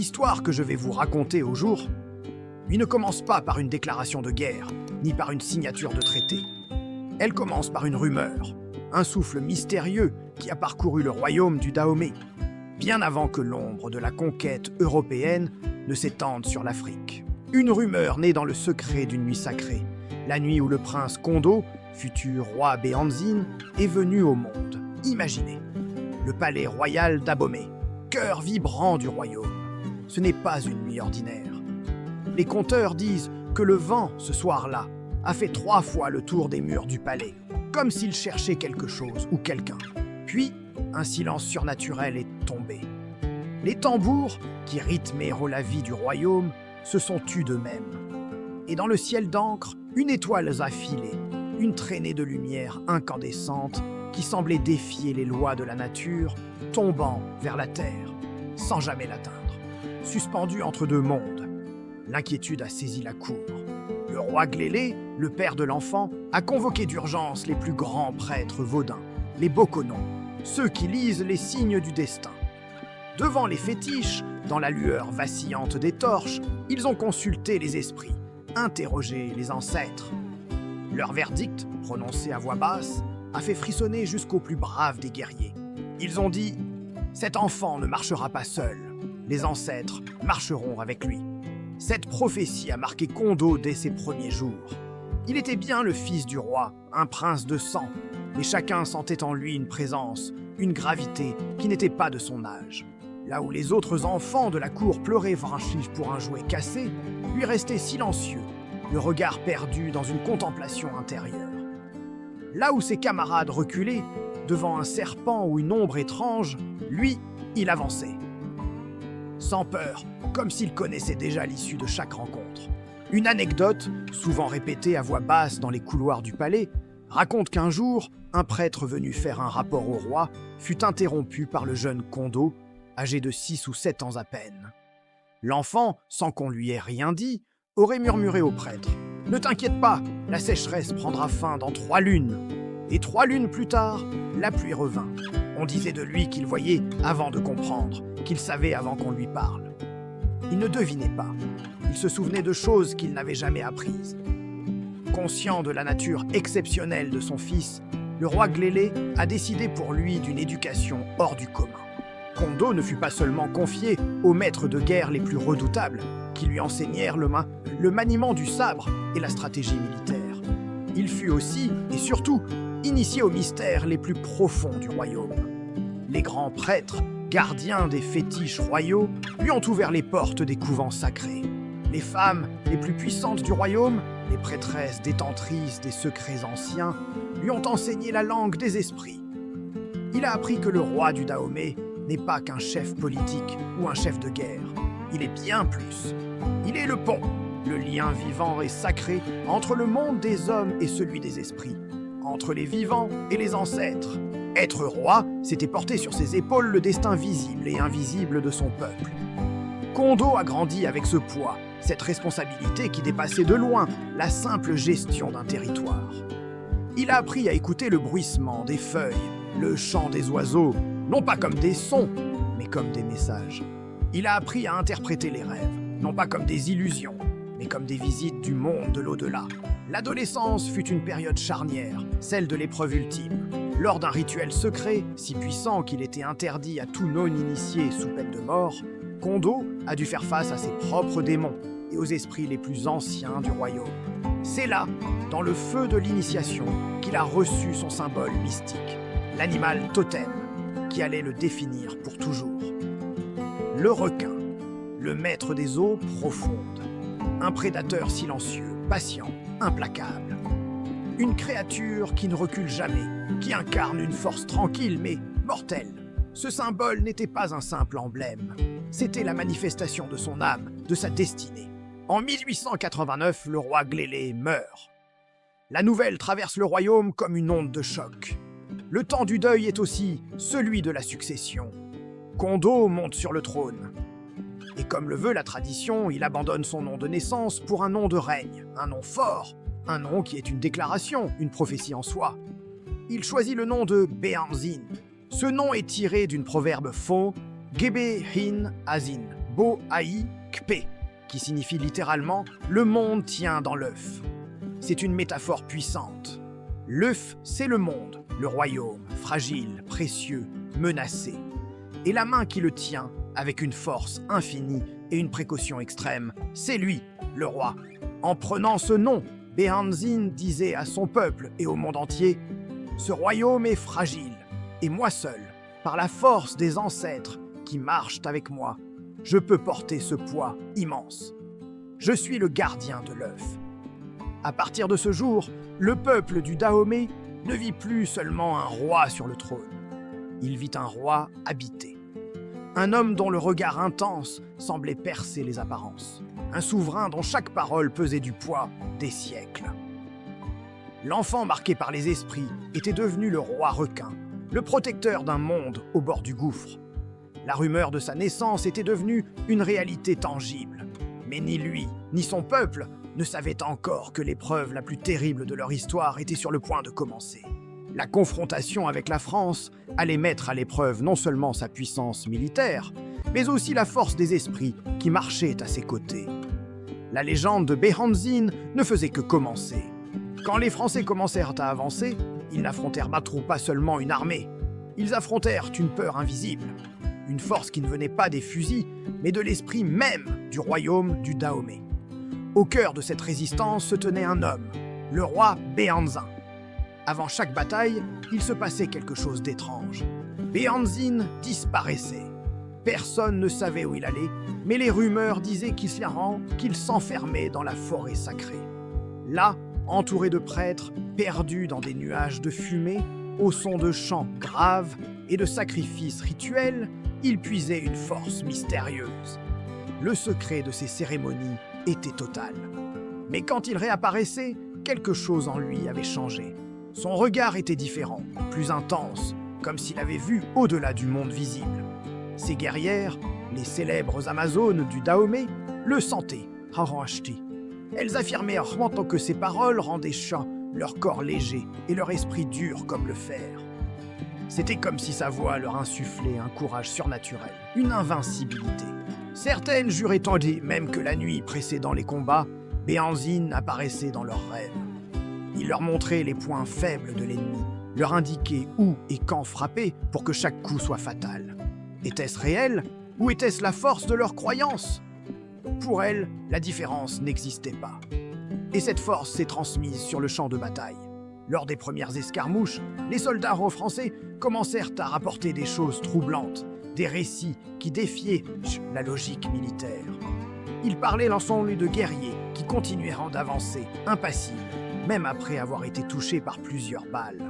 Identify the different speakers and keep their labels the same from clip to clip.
Speaker 1: L'histoire que je vais vous raconter au jour, lui ne commence pas par une déclaration de guerre, ni par une signature de traité. Elle commence par une rumeur, un souffle mystérieux qui a parcouru le royaume du Dahomey, bien avant que l'ombre de la conquête européenne ne s'étende sur l'Afrique. Une rumeur née dans le secret d'une nuit sacrée, la nuit où le prince Kondo, futur roi Béanzin, est venu au monde. Imaginez, le palais royal d'Abomey, cœur vibrant du royaume. Ce n'est pas une nuit ordinaire. Les conteurs disent que le vent, ce soir-là, a fait 3 fois le tour des murs du palais, comme s'il cherchait quelque chose ou quelqu'un. Puis, un silence surnaturel est tombé. Les tambours, qui rythmaient la vie du royaume, se sont tus d'eux-mêmes. Et dans le ciel d'encre, une étoile a filé, une traînée de lumière incandescente qui semblait défier les lois de la nature, tombant vers la terre, sans jamais l'atteindre. Suspendu entre 2 mondes, l'inquiétude a saisi la cour. Le roi Glélé, le père de l'enfant, a convoqué d'urgence les plus grands prêtres vaudins, les Bokonon, ceux qui lisent les signes du destin. Devant les fétiches, dans la lueur vacillante des torches, ils ont consulté les esprits, interrogé les ancêtres. Leur verdict, prononcé à voix basse, a fait frissonner jusqu'aux plus braves des guerriers. Ils ont dit « Cet enfant ne marchera pas seul, les ancêtres marcheront avec lui ». Cette prophétie a marqué Kondo dès ses premiers jours. Il était bien le fils du roi, un prince de sang, mais chacun sentait en lui une présence, une gravité qui n'était pas de son âge. Là où les autres enfants de la cour pleuraient franchis pour un jouet cassé, lui restait silencieux, le regard perdu dans une contemplation intérieure. Là où ses camarades reculaient, devant un serpent ou une ombre étrange, lui, il avançait. Sans peur, comme s'il connaissait déjà l'issue de chaque rencontre. Une anecdote, souvent répétée à voix basse dans les couloirs du palais, raconte qu'un jour, un prêtre venu faire un rapport au roi fut interrompu par le jeune Kondo, âgé de 6 ou 7 ans à peine. L'enfant, sans qu'on lui ait rien dit, aurait murmuré au prêtre « Ne t'inquiète pas, la sécheresse prendra fin dans 3 lunes ». Et 3 lunes plus tard, la pluie revint. On disait de lui qu'il voyait avant de comprendre, qu'il savait avant qu'on lui parle. Il ne devinait pas. Il se souvenait de choses qu'il n'avait jamais apprises. Conscient de la nature exceptionnelle de son fils, le roi Glélé a décidé pour lui d'une éducation hors du commun. Kondo ne fut pas seulement confié aux maîtres de guerre les plus redoutables, qui lui enseignèrent le maniement du sabre et la stratégie militaire. Il fut aussi, et surtout, initié aux mystères les plus profonds du royaume. Les grands prêtres, gardiens des fétiches royaux, lui ont ouvert les portes des couvents sacrés. Les femmes les plus puissantes du royaume, les prêtresses détentrices des secrets anciens, lui ont enseigné la langue des esprits. Il a appris que le roi du Dahomey n'est pas qu'un chef politique ou un chef de guerre. Il est bien plus. Il est le pont, le lien vivant et sacré entre le monde des hommes et celui des esprits, entre les vivants et les ancêtres. Être roi, c'était porter sur ses épaules le destin visible et invisible de son peuple. Kondo a grandi avec ce poids, cette responsabilité qui dépassait de loin la simple gestion d'un territoire. Il a appris à écouter le bruissement des feuilles, le chant des oiseaux, non pas comme des sons, mais comme des messages. Il a appris à interpréter les rêves, non pas comme des illusions, mais comme des visites du monde de l'au-delà. L'adolescence fut une période charnière, celle de l'épreuve ultime. Lors d'un rituel secret, si puissant qu'il était interdit à tout non-initié sous peine de mort, Kondo a dû faire face à ses propres démons et aux esprits les plus anciens du royaume. C'est là, dans le feu de l'initiation, qu'il a reçu son symbole mystique, l'animal totem, qui allait le définir pour toujours. Le requin, le maître des eaux profondes, un prédateur silencieux, patient, implacable. Une créature qui ne recule jamais, qui incarne une force tranquille mais mortelle. Ce symbole n'était pas un simple emblème, c'était la manifestation de son âme, de sa destinée. En 1889, le roi Glélé meurt. La nouvelle traverse le royaume comme une onde de choc. Le temps du deuil est aussi celui de la succession. Kondo monte sur le trône. Et comme le veut la tradition, il abandonne son nom de naissance pour un nom de règne, un nom fort, un nom qui est une déclaration, une prophétie en soi. Il choisit le nom de Béanzin. Ce nom est tiré d'une proverbe faux, Gebe Hin Azin, Bo-Aï-Kpé, qui signifie littéralement « le monde tient dans l'œuf ». C'est une métaphore puissante. L'œuf, c'est le monde, le royaume, fragile, précieux, menacé. Et la main qui le tient, avec une force infinie et une précaution extrême, c'est lui, le roi. En prenant ce nom, Béhanzin disait à son peuple et au monde entier « Ce royaume est fragile, et moi seul, par la force des ancêtres qui marchent avec moi, je peux porter ce poids immense. Je suis le gardien de l'œuf. » À partir de ce jour, le peuple du Dahomey ne vit plus seulement un roi sur le trône. Il vit un roi habité. Un homme dont le regard intense semblait percer les apparences. Un souverain dont chaque parole pesait du poids des siècles. L'enfant marqué par les esprits était devenu le roi requin, le protecteur d'un monde au bord du gouffre. La rumeur de sa naissance était devenue une réalité tangible. Mais ni lui, ni son peuple ne savaient encore que l'épreuve la plus terrible de leur histoire était sur le point de commencer. La confrontation avec la France allait mettre à l'épreuve non seulement sa puissance militaire, mais aussi la force des esprits qui marchaient à ses côtés. La légende de Béhanzin ne faisait que commencer. Quand les Français commencèrent à avancer, ils n'affrontèrent pas seulement une armée. Ils affrontèrent une peur invisible, une force qui ne venait pas des fusils, mais de l'esprit même du royaume du Dahomey. Au cœur de cette résistance se tenait un homme, le roi Béhanzin. Avant chaque bataille, il se passait quelque chose d'étrange. Béhanzin disparaissait. Personne ne savait où il allait, mais les rumeurs disaient qu'il s'enfermait dans la forêt sacrée. Là, entouré de prêtres, perdus dans des nuages de fumée, au son de chants graves et de sacrifices rituels, il puisait une force mystérieuse. Le secret de ces cérémonies était total. Mais quand il réapparaissait, quelque chose en lui avait changé. Son regard était différent, plus intense, comme s'il avait vu au-delà du monde visible. Ses guerrières, les célèbres Amazones du Dahomey, le sentaient, Haranchti. Elles affirmèrent que ses paroles rendaient chats, leur corps léger et leur esprit dur comme le fer. C'était comme si sa voix leur insufflait un courage surnaturel, une invincibilité. Certaines juraient même que la nuit précédant les combats, Béhanzin apparaissait dans leurs rêves. Il leur montrait les points faibles de l'ennemi, leur indiquait où et quand frapper pour que chaque coup soit fatal. Était-ce réel ou était-ce la force de leur croyance? Pour elles, la différence n'existait pas. Et cette force s'est transmise sur le champ de bataille. Lors des premières escarmouches, les soldats français commencèrent à rapporter des choses troublantes, des récits qui défiaient la logique militaire. Ils parlaient l'ensemble de guerriers qui continuèrent d'avancer, impassibles, même après avoir été touchés par plusieurs balles.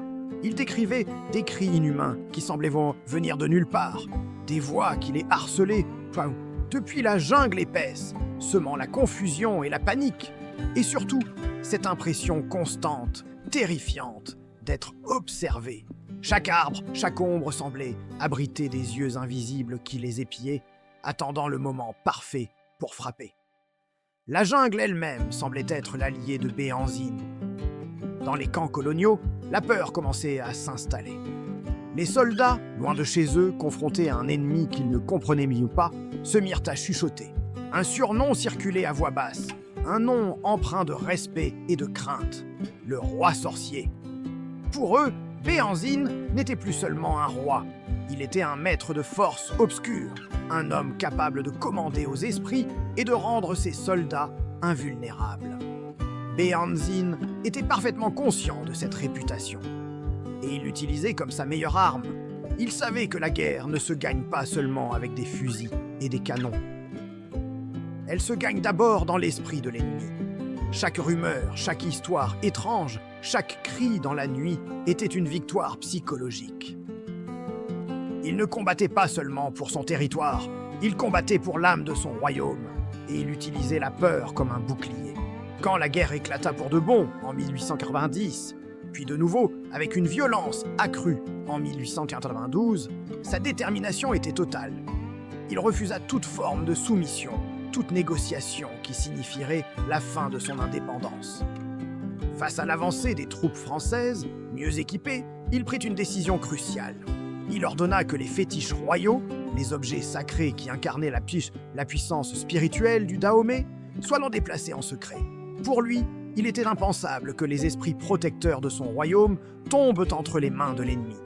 Speaker 1: Ils décrivaient des cris inhumains qui semblaient venir de nulle part, des voix qui les harcelaient, depuis la jungle épaisse, semant la confusion et la panique, et surtout cette impression constante, terrifiante, d'être observés. Chaque arbre, chaque ombre semblait abriter des yeux invisibles qui les épiaient, attendant le moment parfait pour frapper. La jungle elle-même semblait être l'allié de Béhanzin. Dans les camps coloniaux, la peur commençait à s'installer. Les soldats, loin de chez eux, confrontés à un ennemi qu'ils ne comprenaient mieux pas, se mirent à chuchoter. Un surnom circulait à voix basse, un nom empreint de respect et de crainte, le roi sorcier. Pour eux, Béhanzin n'était plus seulement un roi, il était un maître de force obscure, un homme capable de commander aux esprits et de rendre ses soldats invulnérables. Béhanzin était parfaitement conscient de cette réputation, et il l'utilisait comme sa meilleure arme. Il savait que la guerre ne se gagne pas seulement avec des fusils et des canons. Elle se gagne d'abord dans l'esprit de l'ennemi. Chaque rumeur, chaque histoire étrange, chaque cri dans la nuit était une victoire psychologique. Il ne combattait pas seulement pour son territoire, il combattait pour l'âme de son royaume, et il utilisait la peur comme un bouclier. Quand la guerre éclata pour de bon en 1890, puis de nouveau avec une violence accrue en 1892, sa détermination était totale. Il refusa toute forme de soumission, toute négociation qui signifierait la fin de son indépendance. Face à l'avancée des troupes françaises, mieux équipées, il prit une décision cruciale. Il ordonna que les fétiches royaux, les objets sacrés qui incarnaient la puissance spirituelle du Dahomey, soient déplacés en secret. Pour lui, il était impensable que les esprits protecteurs de son royaume tombent entre les mains de l'ennemi.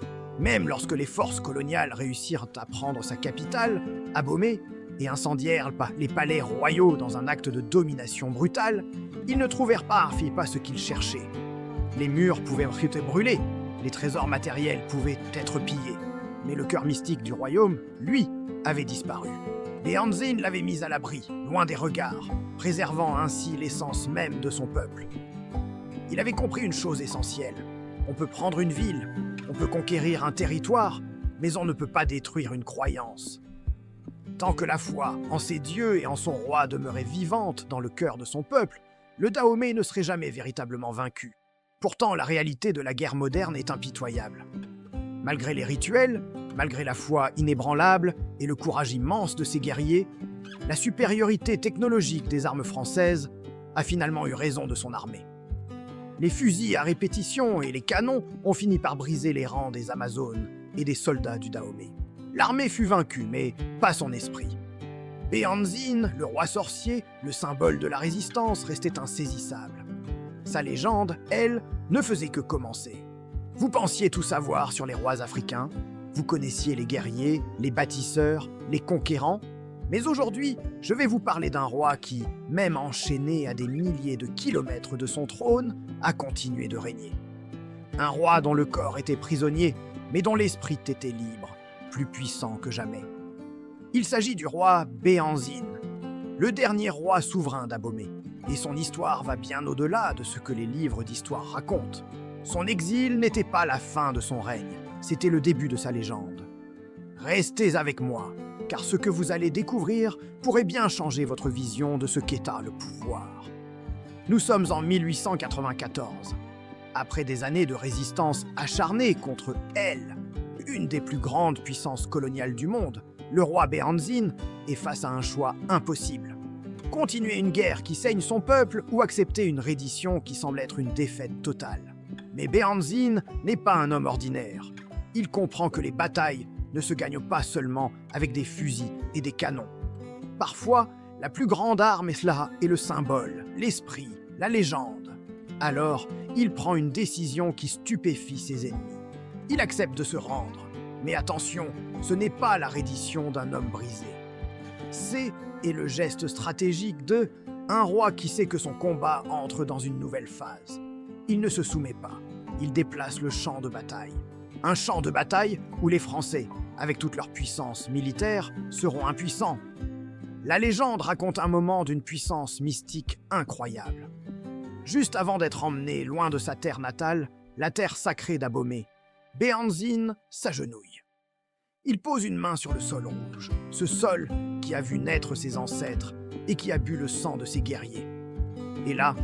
Speaker 1: Même lorsque les forces coloniales réussirent à prendre sa capitale, Abomey, et incendièrent les palais royaux dans un acte de domination brutale, ils ne trouvèrent pas ce qu'ils cherchaient. Les murs pouvaient être brûlés, les trésors matériels pouvaient être pillés, mais le cœur mystique du royaume, lui, avait disparu. Béanzin l'avait mis à l'abri, loin des regards, préservant ainsi l'essence même de son peuple. Il avait compris une chose essentielle. On peut prendre une ville, on peut conquérir un territoire, mais on ne peut pas détruire une croyance. Tant que la foi en ses dieux et en son roi demeurait vivante dans le cœur de son peuple, le Dahomey ne serait jamais véritablement vaincu. Pourtant, la réalité de la guerre moderne est impitoyable. Malgré les rituels, malgré la foi inébranlable et le courage immense de ses guerriers, la supériorité technologique des armes françaises a finalement eu raison de son armée. Les fusils à répétition et les canons ont fini par briser les rangs des Amazones et des soldats du Dahomey. L'armée fut vaincue, mais pas son esprit. Béanzin, le roi sorcier, le symbole de la résistance, restait insaisissable. Sa légende, elle, ne faisait que commencer. Vous pensiez tout savoir sur les rois africains, vous connaissiez les guerriers, les bâtisseurs, les conquérants, mais aujourd'hui, je vais vous parler d'un roi qui, même enchaîné à des milliers de kilomètres de son trône, a continué de régner. Un roi dont le corps était prisonnier, mais dont l'esprit était libre, plus puissant que jamais. Il s'agit du roi Béanzin, le dernier roi souverain d'Abomey, et son histoire va bien au-delà de ce que les livres d'histoire racontent. Son exil n'était pas la fin de son règne, c'était le début de sa légende. Restez avec moi, car ce que vous allez découvrir pourrait bien changer votre vision de ce qu'était le pouvoir. Nous sommes en 1894. Après des années de résistance acharnée contre elle, une des plus grandes puissances coloniales du monde, le roi Béanzin est face à un choix impossible. Continuer une guerre qui saigne son peuple ou accepter une reddition qui semble être une défaite totale. Mais Béanzin n'est pas un homme ordinaire. Il comprend que les batailles ne se gagnent pas seulement avec des fusils et des canons. Parfois, la plus grande arme est le symbole, l'esprit, la légende. Alors, il prend une décision qui stupéfie ses ennemis. Il accepte de se rendre. Mais attention, ce n'est pas la reddition d'un homme brisé. C'est le geste stratégique de un roi qui sait que son combat entre dans une nouvelle phase. Il ne se soumet pas, il déplace le champ de bataille. Un champ de bataille où les Français, avec toute leur puissance militaire, seront impuissants. La légende raconte un moment d'une puissance mystique incroyable. Juste avant d'être emmené loin de sa terre natale, la terre sacrée d'Abomey, Béanzin s'agenouille. Il pose une main sur le sol rouge, ce sol qui a vu naître ses ancêtres et qui a bu le sang de ses guerriers. Et là,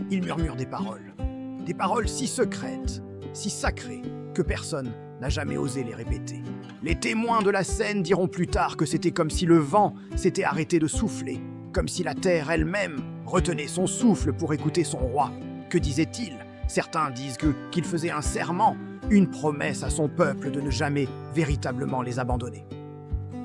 Speaker 1: il murmure des paroles si secrètes, si sacrées, que personne n'a jamais osé les répéter. Les témoins de la scène diront plus tard que c'était comme si le vent s'était arrêté de souffler, comme si la terre elle-même retenait son souffle pour écouter son roi. Que disait-il? Certains disent qu'il faisait un serment, une promesse à son peuple de ne jamais véritablement les abandonner.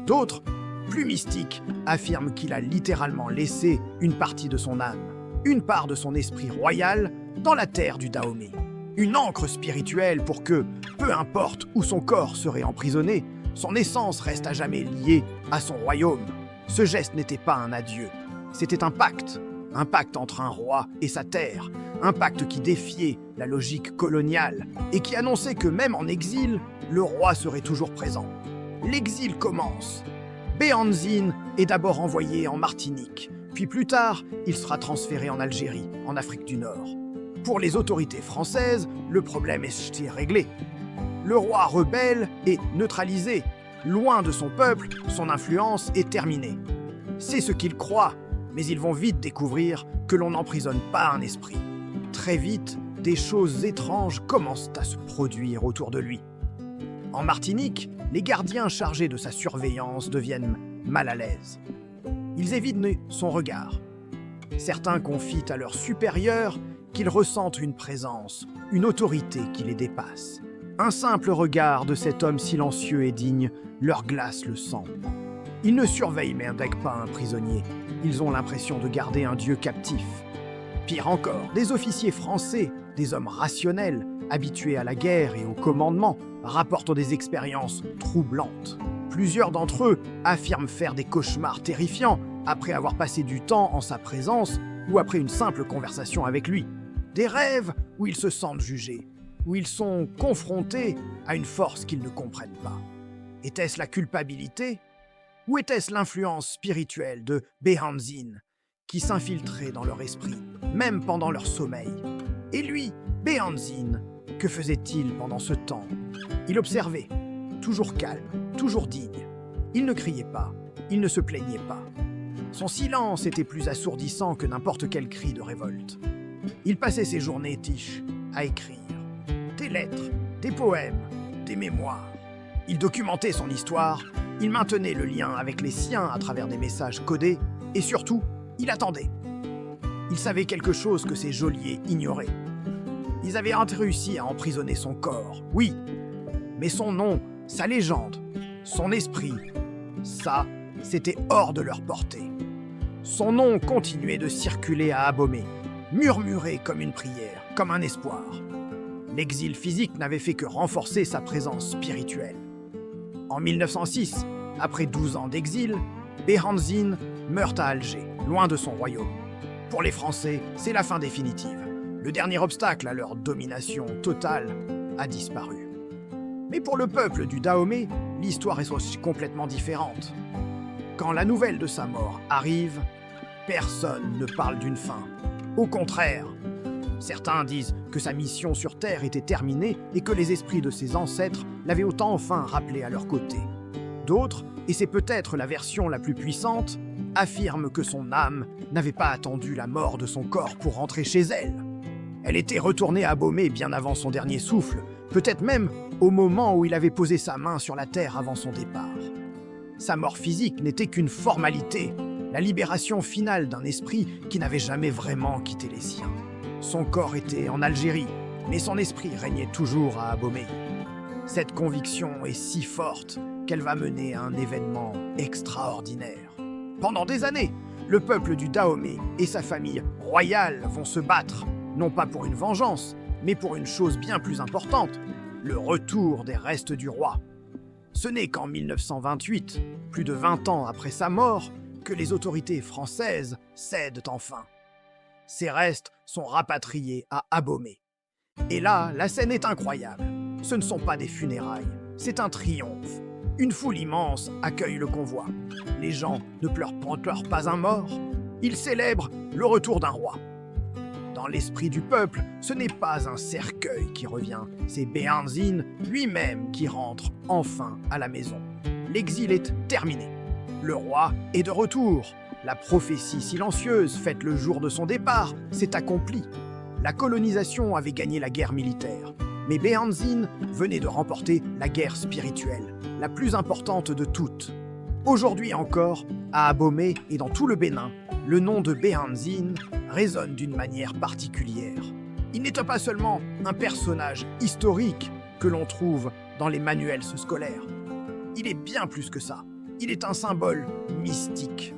Speaker 1: D'autres, plus mystiques, affirment qu'il a littéralement laissé une partie de son âme, une part de son esprit royal, dans la terre du Dahomey. Une ancre spirituelle pour que, peu importe où son corps serait emprisonné, son essence reste à jamais liée à son royaume. Ce geste n'était pas un adieu, c'était un pacte entre un roi et sa terre, un pacte qui défiait la logique coloniale et qui annonçait que même en exil, le roi serait toujours présent. L'exil commence. Béanzin est d'abord envoyé en Martinique, puis plus tard, il sera transféré en Algérie, en Afrique du Nord. Pour les autorités françaises, le problème est réglé. Le roi rebelle est neutralisé. Loin de son peuple, son influence est terminée. C'est ce qu'ils croient, mais ils vont vite découvrir que l'on n'emprisonne pas un esprit. Très vite, des choses étranges commencent à se produire autour de lui. En Martinique, les gardiens chargés de sa surveillance deviennent mal à l'aise. Ils évitent son regard. Certains confient à leurs supérieurs qu'ils ressentent une présence, une autorité qui les dépasse. Un simple regard de cet homme silencieux et digne leur glace le sang. Ils ne surveillent Merdek pas un prisonnier, ils ont l'impression de garder un dieu captif. Pire encore, des officiers français, des hommes rationnels, habitués à la guerre et au commandement, rapportent des expériences troublantes. Plusieurs d'entre eux affirment faire des cauchemars terrifiants après avoir passé du temps en sa présence ou après une simple conversation avec lui. Des rêves où ils se sentent jugés, où ils sont confrontés à une force qu'ils ne comprennent pas. Était-ce la culpabilité? Ou était-ce l'influence spirituelle de Behanzin qui s'infiltrait dans leur esprit, même pendant leur sommeil? Et lui, Behanzin, que faisait-il pendant ce temps? Il observait, toujours calme, toujours digne. Il ne criait pas, il ne se plaignait pas. Son silence était plus assourdissant que n'importe quel cri de révolte. Il passait ses journées tiches à écrire des lettres, des poèmes, des mémoires. Il documentait son histoire, il maintenait le lien avec les siens à travers des messages codés, et surtout, il attendait. Il savait quelque chose que ses geôliers ignoraient. Ils avaient réussi à emprisonner son corps, oui, mais son nom, sa légende, son esprit, ça, c'était hors de leur portée. Son nom continuait de circuler à Abomey, murmuré comme une prière, comme un espoir. L'exil physique n'avait fait que renforcer sa présence spirituelle. En 1906, après 12 ans d'exil, Behanzin meurt à Alger, loin de son royaume. Pour les Français, c'est la fin définitive. Le dernier obstacle à leur domination totale a disparu. Mais pour le peuple du Dahomey, l'histoire est aussi complètement différente. Quand la nouvelle de sa mort arrive, personne ne parle d'une fin. Au contraire, certains disent que sa mission sur Terre était terminée et que les esprits de ses ancêtres l'avaient autant enfin rappelé à leur côté. D'autres, et c'est peut-être la version la plus puissante, affirment que son âme n'avait pas attendu la mort de son corps pour rentrer chez elle. Elle était retournée à Abomey bien avant son dernier souffle, peut-être même au moment où il avait posé sa main sur la terre avant son départ. Sa mort physique n'était qu'une formalité, la libération finale d'un esprit qui n'avait jamais vraiment quitté les siens. Son corps était en Algérie, mais son esprit régnait toujours à Abomey. Cette conviction est si forte qu'elle va mener à un événement extraordinaire. Pendant des années, le peuple du Dahomey et sa famille royale vont se battre, non pas pour une vengeance, mais pour une chose bien plus importante, le retour des restes du roi. Ce n'est qu'en 1928, plus de 20 ans après sa mort, que les autorités françaises cèdent enfin. Ces restes sont rapatriés à Abomey. Et là, la scène est incroyable. Ce ne sont pas des funérailles, c'est un triomphe. Une foule immense accueille le convoi. Les gens ne pleurent pas un mort, ils célèbrent le retour d'un roi. Dans l'esprit du peuple, ce n'est pas un cercueil qui revient, c'est Behanzin lui-même qui rentre enfin à la maison. L'exil est terminé. Le roi est de retour. La prophétie silencieuse faite le jour de son départ s'est accomplie. La colonisation avait gagné la guerre militaire, mais Behanzin venait de remporter la guerre spirituelle, la plus importante de toutes. Aujourd'hui encore, à Abomey et dans tout le Bénin, le nom de Behanzin résonne d'une manière particulière. Il n'est pas seulement un personnage historique que l'on trouve dans les manuels scolaires. Il est bien plus que ça. Il est un symbole mystique.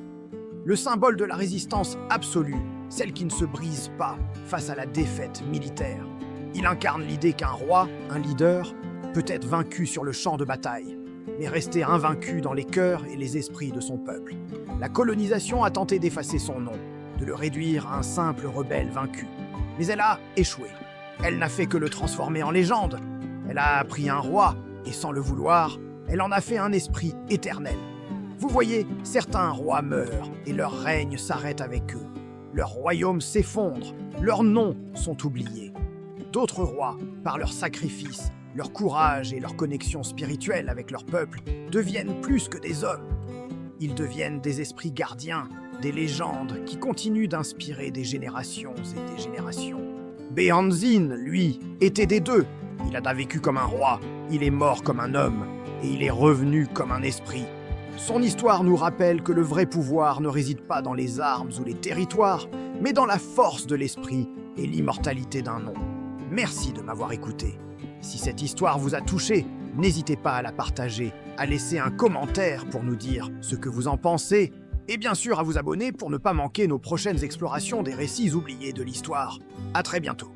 Speaker 1: Le symbole de la résistance absolue, celle qui ne se brise pas face à la défaite militaire. Il incarne l'idée qu'un roi, un leader, peut être vaincu sur le champ de bataille, mais rester invaincu dans les cœurs et les esprits de son peuple. La colonisation a tenté d'effacer son nom, de le réduire à un simple rebelle vaincu. Mais elle a échoué. Elle n'a fait que le transformer en légende. Elle a pris un roi, et sans le vouloir, elle en a fait un esprit éternel. Vous voyez, certains rois meurent, et leur règne s'arrête avec eux. Leur royaume s'effondre, leurs noms sont oubliés. D'autres rois, par leur sacrifice, leur courage et leur connexion spirituelle avec leur peuple, deviennent plus que des hommes. Ils deviennent des esprits gardiens, des légendes qui continuent d'inspirer des générations et des générations. Behanzin, lui, était des deux. Il a vécu comme un roi, il est mort comme un homme, et il est revenu comme un esprit. Son histoire nous rappelle que le vrai pouvoir ne réside pas dans les armes ou les territoires, mais dans la force de l'esprit et l'immortalité d'un nom. Merci de m'avoir écouté. Si cette histoire vous a touché, n'hésitez pas à la partager, à laisser un commentaire pour nous dire ce que vous en pensez, et bien sûr à vous abonner pour ne pas manquer nos prochaines explorations des récits oubliés de l'histoire. À très bientôt.